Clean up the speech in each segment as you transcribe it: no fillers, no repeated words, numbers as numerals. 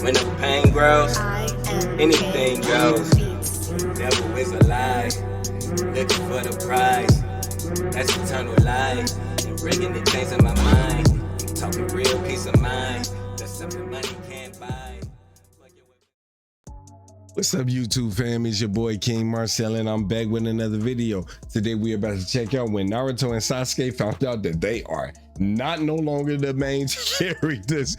When the pain grows, anything goes. Devil is a lie, looking for the prize. That's eternal life. And bringing the things in my mind. I'm talking real peace of mind. That's something money can't buy. What's up, YouTube fam? It's your boy KingMarcell, and I'm back with another video. Today we're about to check out when Naruto and Sasuke found out that they are no longer the main characters.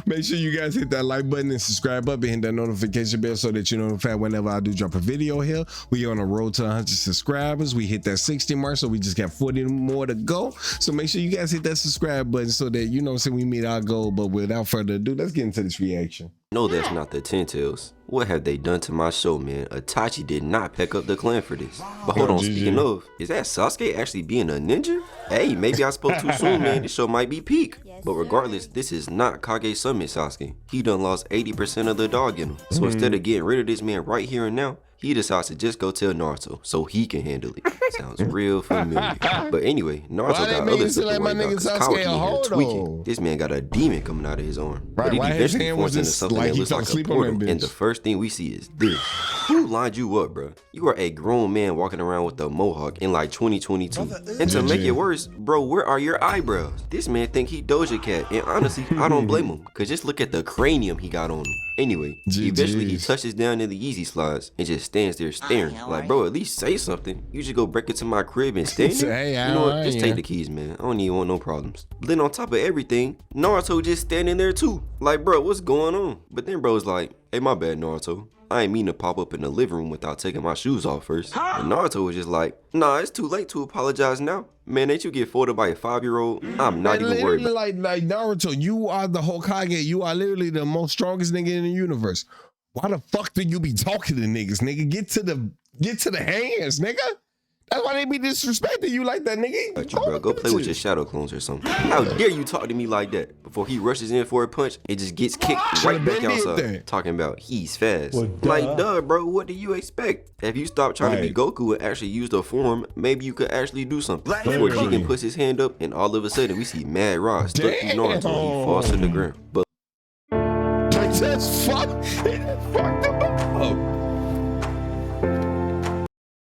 Make sure you guys hit that like button and subscribe up and hit that notification bell so that you know whenever I do drop a video here. We on a road to 100 subscribers. We hit that 60 mark, so we just got 40 more to go. So make sure you guys hit that subscribe button so that we meet our goal. But without further ado, let's get into this reaction. No, that's not the Ten Tails. What have they done to my show, man? Itachi did not pack up the clan for this. But hold on, speaking of, is that Sasuke actually being a ninja? Hey, maybe I spoke too soon, man. This show might be peak. But regardless, this is not Kage Summit Sasuke. He done lost 80% of the dog in him. So instead of getting rid of this man right here and now, he decides to just go tell Naruto so he can handle it. Sounds real familiar. But anyway, Naruto got other stuff to worry about because Kawaki in here tweaking. This man got a demon coming out of his arm. But he eventually forms into something that looks like a portal. And the first thing we see is this. Who lined you up, bro? You are a grown man walking around with a mohawk in like 2022. And to make it worse, bro, where are your eyebrows? This man think he Doja Cat. And honestly, I don't blame him. Cause just look at the cranium he got on him. Anyway, eventually he touches down in the easy slides and just stands there staring. Like, bro, at least say something. You should go break into my crib and stand there. You know what? Just take the keys, man. I don't even want no problems. But then on top of everything, Naruto just standing there too. Like, bro, what's going on? But then bro's like, hey, my bad, Naruto. I ain't mean to pop up in the living room without taking my shoes off first. And Naruto was just like, nah, it's too late to apologize now. Man, ain't you get folded by a 5-year-old? I'm not even worried. Like Naruto, you are the Hokage. You are literally the most strongest nigga in the universe. Why the fuck do you be talking to niggas, nigga? Get to the hands, nigga. That's why they be disrespecting you like that, nigga. Got you, bro. Go play with your shadow clones or something. How dare you talk to me like that? Before he rushes in for a punch, it just gets kicked right back outside. Talking about he's fast. Like, duh, bro. What do you expect? If you stop trying to be Goku and actually use the form, maybe you could actually do something. Before Jigen puts his hand up, and all of a sudden we see Mad Rod stuck through Naruto. He falls to the ground. But that's fucked him up.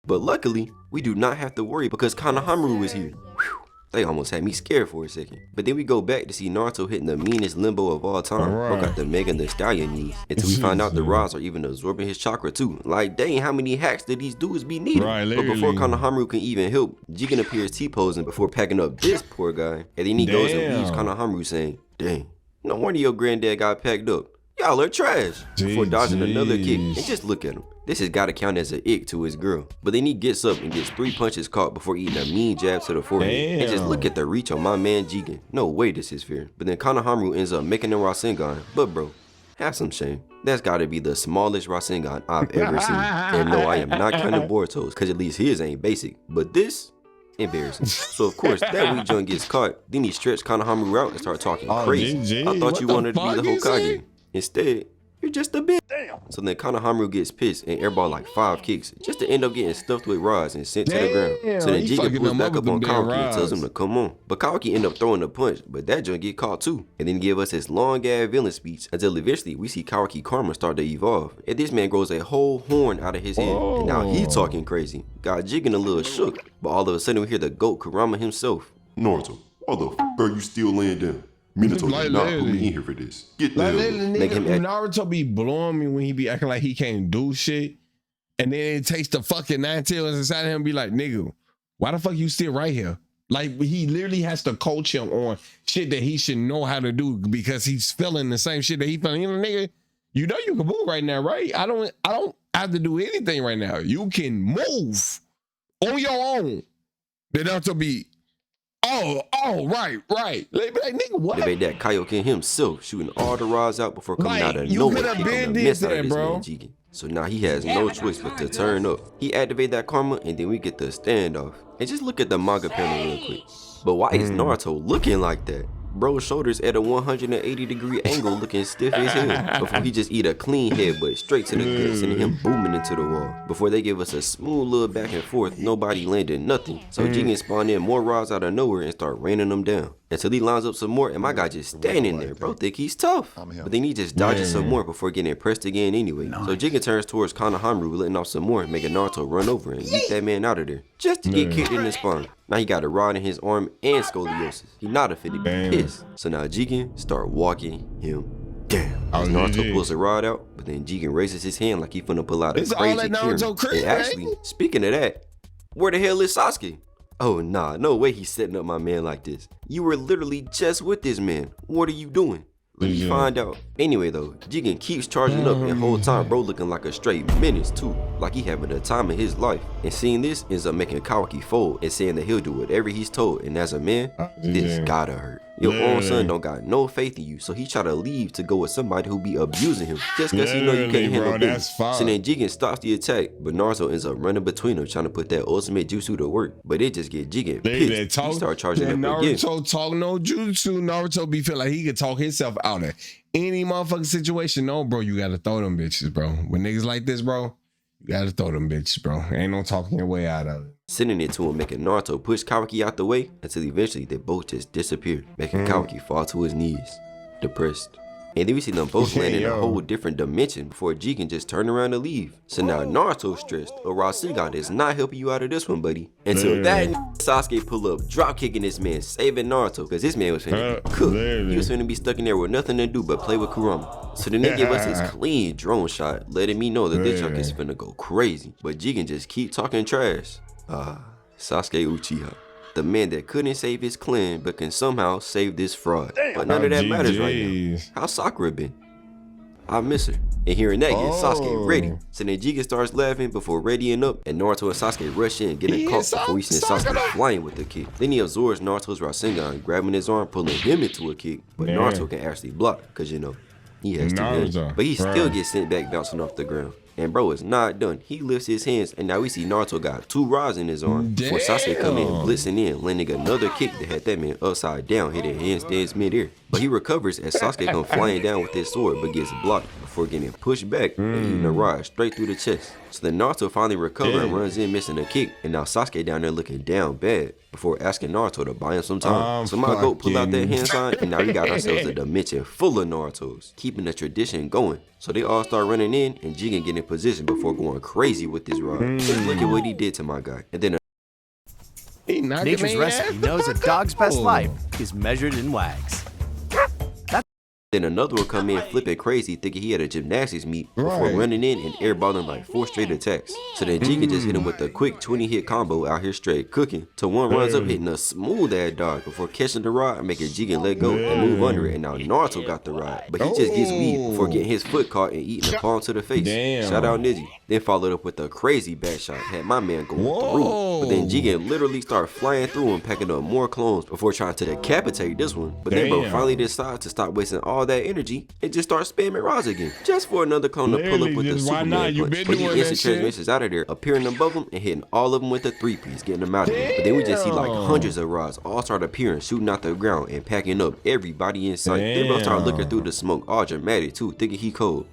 But luckily, we do not have to worry because Konohamaru is here. Whew, they almost had me scared for a second. But then we go back to see Naruto hitting the meanest limbo of all time. Bro got the Megan Thee Stallion knees. Until we find out the rods are even absorbing his chakra too. Like, dang, how many hacks did these dudes be needing? But before Konohamaru can even help, Jigen appears T-posing before packing up this poor guy. And then he goes and leaves Konohamaru saying, dang, no wonder your granddad got packed up. Y'all are trash. Before dodging another kick. And just look at him. This has got to count as an ick to his girl. But then he gets up and gets 3 punches caught before eating a mean jab to the forehead. And just look at the reach on my man Jigen. No way this is fair. But then Konohamaru ends up making a Rasengan. But bro, have some shame. That's got to be the smallest Rasengan I've ever seen. And no, I am not counting Boruto's, because at least his ain't basic. But this, embarrassing. So of course, that weak joint gets caught. Then he stretched Konohamaru out and started talking crazy. I thought you wanted to be the Hokage. Instead, you're just a bitch. So then Konohamaru gets pissed and airball like 5 kicks just to end up getting stuffed with rods and sent to the ground. So then Jigen pulls back up on Kawaki and tells him to come on. But Kawaki end up throwing a punch, but that joint get caught too. And then give us his long ass villain speech until eventually we see Kawaki Karma start to evolve. And this man grows a whole horn out of his head. And now he talking crazy. Got Jigen a little shook. But all of a sudden we hear the GOAT Kurama himself. Naruto, why the f are you still laying down? Minato did not put me in here for this. Get down. Naruto be blowing me when he be acting like he can't do shit. And then it takes the fucking 9 tails inside of him and be like, nigga, why the fuck you still right here? Like, he literally has to coach him on shit that he should know how to do because he's feeling the same shit that he feeling. You know, nigga, you know you can move right now, right? I don't have to do anything right now. You can move on your own. Then Naruto be, right. Like, nigga, what? They made that Kaioken himself shooting all the rods out before coming out of nowhere. So now he has no choice but to turn up. He activated that karma and then we get the standoff. And just look at the manga panel real quick. But why is Naruto looking like that? Bro's shoulders at a 180-degree angle looking stiff as hell before he just eat a clean headbutt straight to the guts and him booming into the wall. Before they give us a smooth little back and forth, nobody landed nothing. So Jigen spawned in more rods out of nowhere and start raining them down. until he lines up some more, and my guy just standing there. Bro think he's tough. But then he just dodges some more before getting pressed again anyway. So Jigen turns towards Konohamaru, letting off some more, making Naruto run over and yeet that man out of there, just to get kicked in the spine. Now he got a rod in his arm and scoliosis. He not a fit to be pissed. So now Jigen start walking him down. Naruto pulls a rod out, but then Jigen raises his hand like he finna pull out a crazy Kieran. And actually, speaking of that, where the hell is Sasuke? Oh nah, no way he's setting up my man like this. You were literally just with this man. What are you doing? Let me find out. Anyway though, Jigen keeps charging up, and whole time bro looking like a straight menace too, like he having the time of his life. And seeing this ends up making Kawaki fold and saying that he'll do whatever he's told, and as a man, this gotta hurt. Your own son don't got no faith in you, so he try to leave to go with somebody who be abusing him just cause he know you can't handle business. So then Jigen stops the attack, but Naruto ends up running between them trying to put that ultimate jutsu to work. But it just get Jigen pissed. He start charging up again. Naruto talk no jutsu. Naruto be feel like he could talk himself out of any motherfucking situation. No, bro, you gotta throw them bitches, bro. When niggas like this, bro, you gotta throw them bitches, bro. Ain't no talking your way out of it. Sending it to him, making Naruto push Kawaki out the way until eventually they both just disappeared, making Kawaki fall to his knees, depressed. And then we see them both land in a whole different dimension before Jigen just turn around to leave. So now Naruto's stressed. A Rasengan is not helping you out of this one, buddy. Until that Sasuke pull up, drop kicking this man, saving Naruto, because this man was finna be cooked. He was finna be stuck in there with nothing to do but play with Kurama. So then they give us this clean drone shot, letting me know that this junk is finna go crazy. But Jigen just keep talking trash. Sasuke Uchiha, the man that couldn't save his clan but can somehow save this fraud. But none of that matters right now. How's Sakura been? I miss her. And hearing that gets Sasuke ready. So then Jigen starts laughing before readying up, and Naruto and Sasuke rush in, getting caught before we send Sasuke flying with the kick. Then he absorbs Naruto's Rasengan, grabbing his arm, pulling him into a kick. But Naruto can actually block, because you know, he has two hands. But he still gets sent back bouncing off the ground. And bro is not done. He lifts his hands, and now we see Naruto got two rods in his arm. Before Sasuke come in, blitzing in, landing another kick that had that man upside down, hitting handstands midair. But he recovers as Sasuke comes flying down with his sword, but gets blocked before getting pushed back and eating a rod straight through the chest. So then Naruto finally recovers and runs in, missing a kick, and now Sasuke down there looking down bad before asking Naruto to buy him some time. So my goat pull out that hand sign, and now we got ourselves a dimension full of Narutos, keeping the tradition going. So they all start running in, and Jigen get in position before going crazy with this rod. Just look at what he did to my guy. And then Nature's recipe knows a dog's best life is measured in wags. Then another one come in flipping crazy, thinking he had a gymnastics meet before running in and airballing like 4 straight attacks. So then Jigen just hit him with a quick 20-hit combo out here straight cooking, till one runs up hitting a smooth ass dodge before catching the rod, making Jigen let go and move under it. And now Naruto got the rod, but he just gets weed before getting his foot caught and eating a palm to the face. Shout out Nizzy. Then followed up with a crazy back shot, had my man going through. But then Jigen literally started flying through and packing up more clones before trying to decapitate this one. But then bro finally decides to stop wasting all that energy and just start spamming rods again, just for another clone to pull up with the Superman punch. But he instant transmissions out of there, appearing above them and hitting all of them with the 3-piece, getting them out of there. But then we just see like hundreds of rods all start appearing, shooting out the ground and packing up everybody in sight. Then bro start looking through the smoke, all dramatic too, thinking he cold.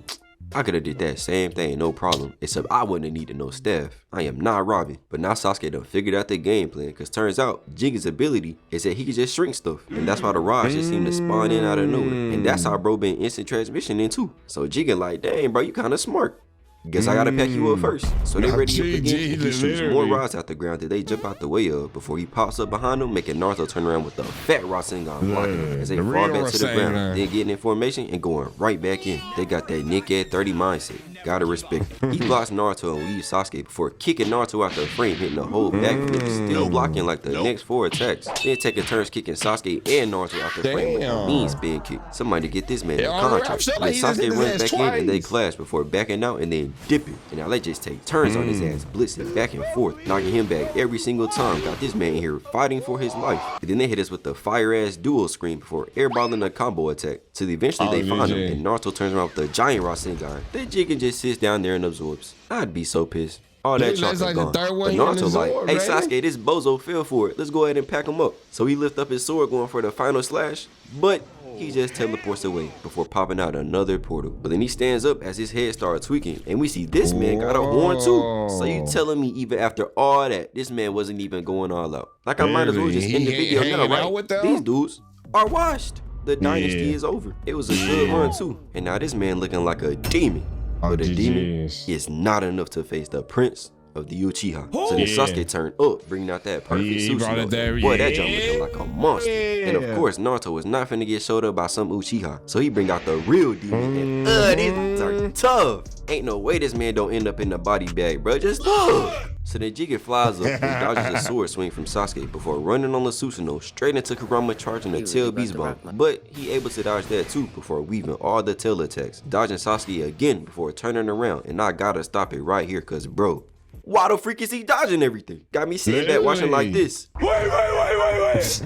I could have did that same thing, no problem, except I wouldn't have needed no staff. I am not Robin. But now Sasuke done figured out the game plan, cause turns out Jigen's ability is that he can just shrink stuff, and that's why the rods just seem to spawn in out of nowhere. And that's how bro been instant transmission in too. So Jigen like, dang bro, you kinda smart. Guess I gotta pack you up first. So they ready up again, and he shoots more rods out the ground that they jump out the way of before he pops up behind them, making Naruto turn around with the fat Rasengan blocking him as they fall back to the ground, then getting in formation and going right back in. They got that Nick at 30 mindset. Gotta respect it. He blocks Naruto and leaves Sasuke before kicking Naruto out the frame, hitting the whole backflip, still blocking like the next 4 attacks. Then taking turns kicking Sasuke and Naruto out the frame with a mean spin kick. Somebody get this man a contract. Then Sasuke runs back in and they clash before backing out and then dipping. And now they just take turns on his ass, blitzing back and forth, knocking him back every single time. Got this man here fighting for his life. And then they hit us with the fire ass dual screen before airballing a combo attack. Till eventually they find him and Naruto turns around with the giant Rasengan. Then Jigen just sits down there and absorbs. I'd be so pissed. All that chocolate gone. But Naruto like, hey Sasuke, this bozo fell for it. Let's go ahead and pack him up. So he lifts up his sword going for the final slash, but he just teleports away before popping out another portal. But then he stands up as his head starts tweaking, and we see this man got a horn too. So you telling me even after all that, this man wasn't even going all out? Like I might as well just end the video now, right? These dudes are washed. The dynasty is over. It was a good run too. And now this man looking like a demon. But a demon is not enough to face the prince of the Uchiha. So then Sasuke turned up, bringing out that perfect Susanoo. Boy, that jump looking like a monster. And of course, Naruto was not finna get showed up by some Uchiha. So he bring out the real demon. And these are tough. Ain't no way this man don't end up in the body bag, bro. Just look. So then Jigen flies up and dodges a sword swing from Sasuke before running on the Susanoo straight into Kurama, charging a tail beast bomb. But he able to dodge that too before weaving all the tail attacks, dodging Sasuke again before turning around. And I gotta stop it right here, cause bro, why the freak is he dodging everything? Got me sitting back watching like this. Wait.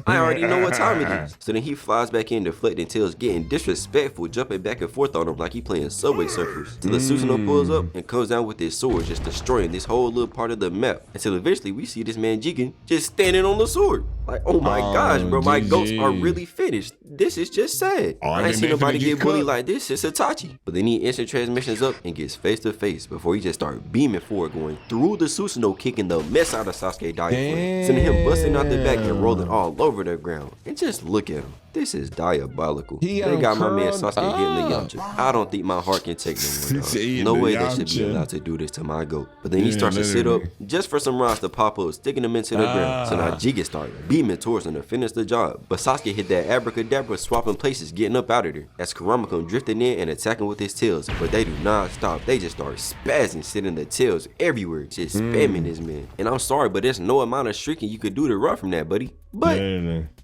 I already know what time it is. So then he flies back in, deflecting tails, getting disrespectful, jumping back and forth on him like he playing Subway Surfers. Till the Susanoo pulls up and comes down with his sword, just destroying this whole little part of the map. Until eventually we see this man Jigen just standing on the sword. Like, oh my gosh, bro, my goats are really finished. This is just sad. I ain't seen nobody get bullied like this since Itachi. But then he instant transmissions up and gets face to face before he just start beaming forward, going through the Susanoo, kicking the mess out of Sasuke diaphragm, sending him busting out the back and rolling all over the ground. And just look at him. This is diabolical. They got my man Sasuke getting the Yamcha. I don't think my heart can take no more. No way they should be allowed to do this to my goat. But then he starts to sit up just for some rods to pop up, sticking him into the ground. So now Jigen starts beaming towards him to finish the job. But Sasuke hit that abracadabra, swapping places, getting up out of there. As Kurama come drifting in and attacking with his tails. But they do not stop. They just start spazzing, sending the tails everywhere, just spamming this man. And I'm sorry, but there's no amount of shrieking you could do to run from that, buddy. But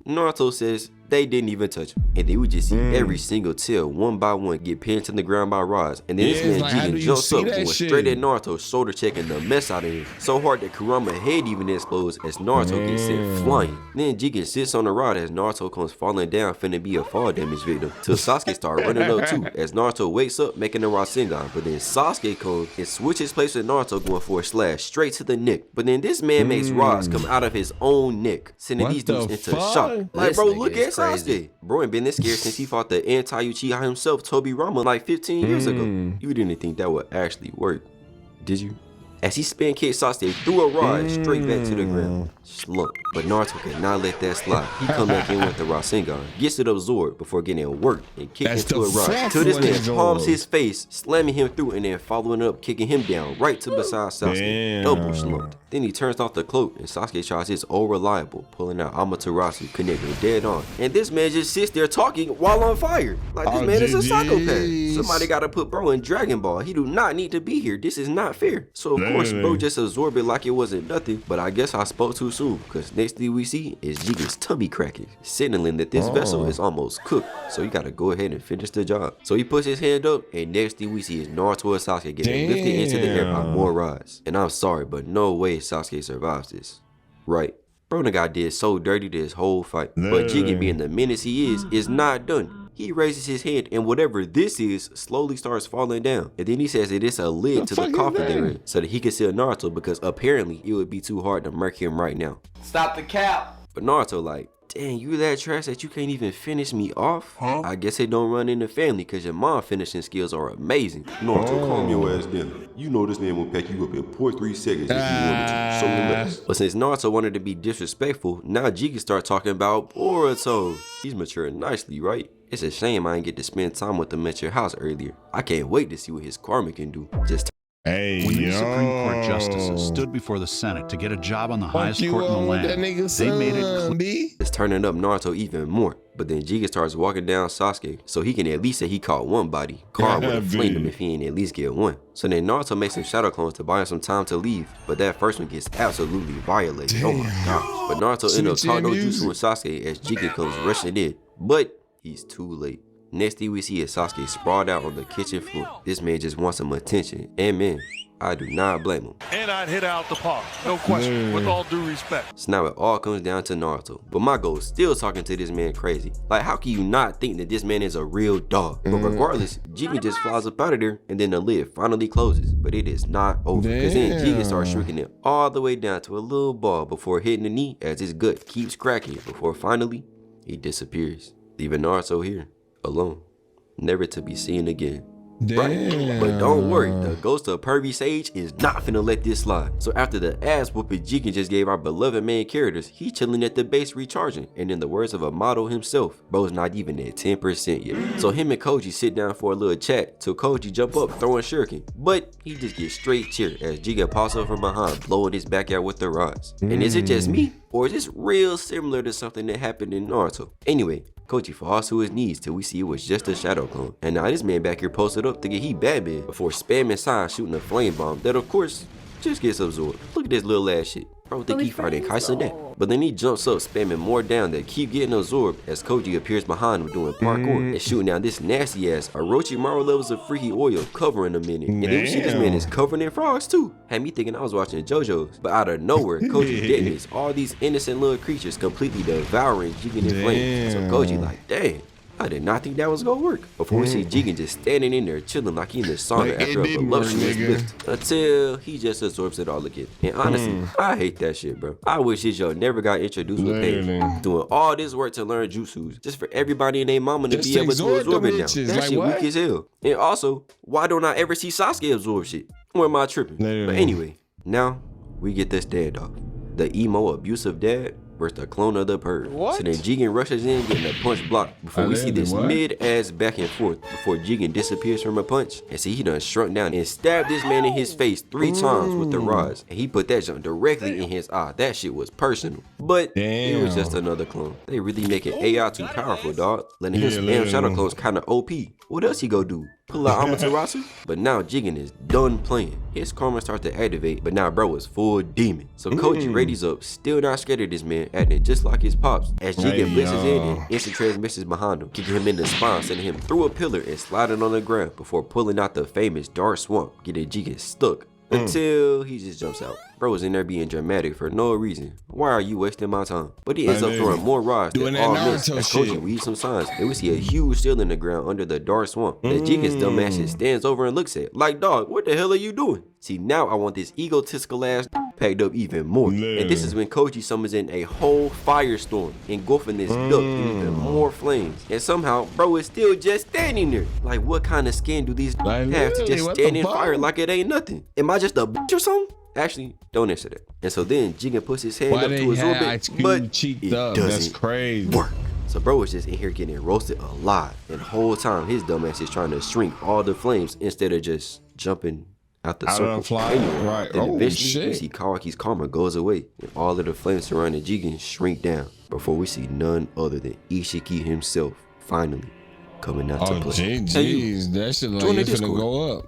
Naruto says they didn't even touch him. And then we just see every single tail one by one get pinned to the ground by rods. And then this man Jigen jumps up, going straight at Naruto, shoulder checking the mess out of him. So hard that Kurama's head even explodes as Naruto gets sent flying. Then Jigen sits on the rod as Naruto comes falling down, finna be a fall damage victim. Till Sasuke starts running up too, as Naruto wakes up making a Rasengan. But then Sasuke comes and switches place with Naruto, going for a slash straight to the neck. But then this man makes rods come out of his own neck, sending these dudes into shock. Like, bro, look at Sasuke. Bro ain't been this scared since he fought the anti-Uchiha himself, Tobirama, like 15 years ago. You didn't think that would actually work, did you? As he spin kicked Sasuke threw a rod straight back to the ground. Slump. But Naruto could not let that slide. He come back in with the Rasengan, gets it absorbed before getting worked and kicked into a rod. Till this man palms his face, slamming him through and then following up, kicking him down right to beside Sasuke. Double slumped. Then he turns off the cloak and Sasuke tries his old reliable, pulling out Amaterasu, connecting dead on. And this man just sits there talking while on fire. Like, this man is a psychopath. Somebody gotta put bro in Dragon Ball. He do not need to be here. This is not fair. So of course bro just absorbed it like it wasn't nothing. But I guess I spoke too soon, because next thing we see is Jigen's tummy cracking, signaling that this vessel is almost cooked. So you gotta go ahead and finish the job. So he puts his hand up, and next thing we see is Naruto and Sasuke getting lifted into the air by more rods. And I'm sorry, but no way Sasuke survives this. Right? Bro got did so dirty this whole fight. But Jigen, being the menace he is not done. He raises his hand and whatever this is slowly starts falling down. And then he says that it's a lid to the coffin they're in, so that he can seal Naruto, because apparently it would be too hard to murk him right now. Stop the cap. But Naruto like, dang, you that trash that you can't even finish me off? I guess it don't run in the family, because your mom finishing skills are amazing. Naruto, calm your ass down. You know this man will pack you up in 0.3 seconds if you wanted to. So relax. But since Naruto wanted to be disrespectful, now Jigen start talking about Boruto. He's maturing nicely, right? It's a shame I didn't get to spend time with him at your house earlier. I can't wait to see what his karma can do. Just when these Supreme Court justices stood before the Senate to get a job on the highest court in the land, they made it clear. It's turning up Naruto even more. But then Jigen starts walking down Sasuke, so he can at least say he caught one body. Kara would have flamed him if he ain't at least get one. So then Naruto makes some shadow clones to buy him some time to leave, but that first one gets absolutely violated. Oh my gosh. But Naruto ends up talking no jutsu with Sasuke as Jigen comes rushing in. But he's too late. Next thing we see is Sasuke sprawled out on the kitchen floor. This man just wants some attention. And man, I do not blame him. And I'd hit out the park, no question, with all due respect. So now it all comes down to Naruto. But my goal is still talking to this man crazy. Like, how can you not think that this man is a real dog? But regardless, Jigen just flies up out of there, and then the lid finally closes. But it is not over, because then Jigen starts shrinking it all the way down to a little ball before hitting the knee, as his gut keeps cracking before finally he disappears, leaving Naruto here alone, never to be seen again. Right? But don't worry, the ghost of Pervy Sage is not finna let this slide. So after the ass whooping Jigen just gave our beloved main characters, he chilling at the base recharging. And in the words of a model himself, bro's not even at 10% yet. So him and Koji sit down for a little chat till Koji jump up throwing shuriken. But he just gets straight cheered as Jigen pops up from behind blowing his back out with the rods. And is it just me? Or is this real similar to something that happened in Naruto? Anyway, Koji falls to his knees till we see it was just a shadow clone. And now this man back here posted up thinking he Batman before spamming signs shooting a flame bomb that of course just gets absorbed. Look at this little ass shit. Bro think he fighting Kaisen that. But then he jumps up spamming more down that keep getting absorbed as Koji appears behind him doing parkour and shooting down this nasty ass Orochimaru levels of freaky oil covering him in it. And then we see this man is covered in frogs too. Had me thinking I was watching JoJo's. But out of nowhere, Koji detonates all these innocent little creatures completely devouring Jigen in flames. So Koji like, dang, I did not think that was gonna work. Before we see Jigen just standing in there chilling like he in the sauna after a voluptuous lift. Until he just absorbs it all again. And honestly, I hate that shit, bro. I wish this yo never got introduced with pain. Doing all this work to learn jutsus just for everybody and their mama to be able to absorb it now. That shit weak as hell. And also, why don't I ever see Sasuke absorb shit? Or am I tripping? But anyway, now we get this standoff. The emo abusive dad versus the clone of the perv. So then Jigen rushes in getting a punch blocked before we see this mid-ass back and forth before Jigen disappears from a punch. And see he done shrunk down and stabbed this man in his face 3 times with the rods. And he put that junk directly in his eye. That shit was personal. But it was just another clone. They really making AI too powerful, dog. Letting him spam shadow clones kinda OP. What else he go do? Pull out Amaterasu? But now Jigen is done playing. His karma starts to activate, but now bro is full demon. So Koji readies up, still not scared of this man, acting just like his pops. As Jigen blitzes in and instant transmissions behind him, kicking him in the spine, sending him through a pillar and sliding on the ground before pulling out the famous dark swamp, getting Jigen stuck. Until he just jumps out. Bro was in there being dramatic for no reason. Why are you wasting my time? But he ends up throwing more rods than all miss as Koji reads some signs. And we see a huge seal in the ground under the dark swamp that Jigen's dumbass just stands over and looks at. Like, dog, what the hell are you doing? See, now I want this egotistical ass packed up even more. And this is when Koji summons in a whole firestorm, engulfing this duck in even more flames. And somehow, bro is still just standing there. Like, what kind of skin do these have to just stand in fire like it ain't nothing? Am I just a bitch or something? Actually, don't answer that. And so then Jigen puts his hand up to absorb it, but it doesn't work. So bro is just in here getting roasted alive. And the whole time his dumbass is trying to shrink all the flames instead of just jumping out the circle. Anyway, then eventually we see Kawaki's karma goes away and all of the flames surrounding Jigen shrink down before we see none other than Ishiki himself finally coming out to play. Jeez, that shit like it's gonna go up.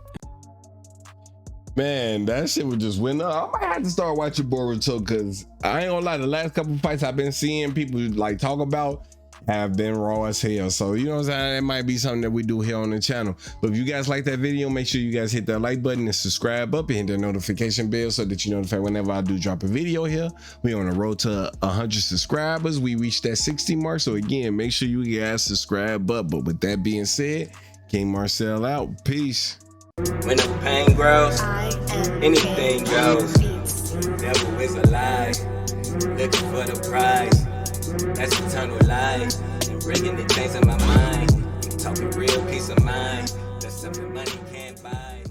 Man, that shit would just went up. I might have to start watching Boruto because I ain't gonna lie, the last couple fights I've been seeing people like talk about have been raw as hell. So you know what I'm saying, that might be something that we do here on the channel. But if you guys like that video, make sure you guys hit that like button and subscribe up and hit that notification bell so that you're notified whenever I do drop a video here. We on the road to 100 subscribers. We reached that 60 mark, so again, make sure you guys subscribe up. But with that being said, KingMarcell out. Peace. When the pain grows, anything goes. Devil is a lie, looking for the prize. That's eternal life, and bringing the chains in my mind. Talking real peace of mind, that's something money can't buy.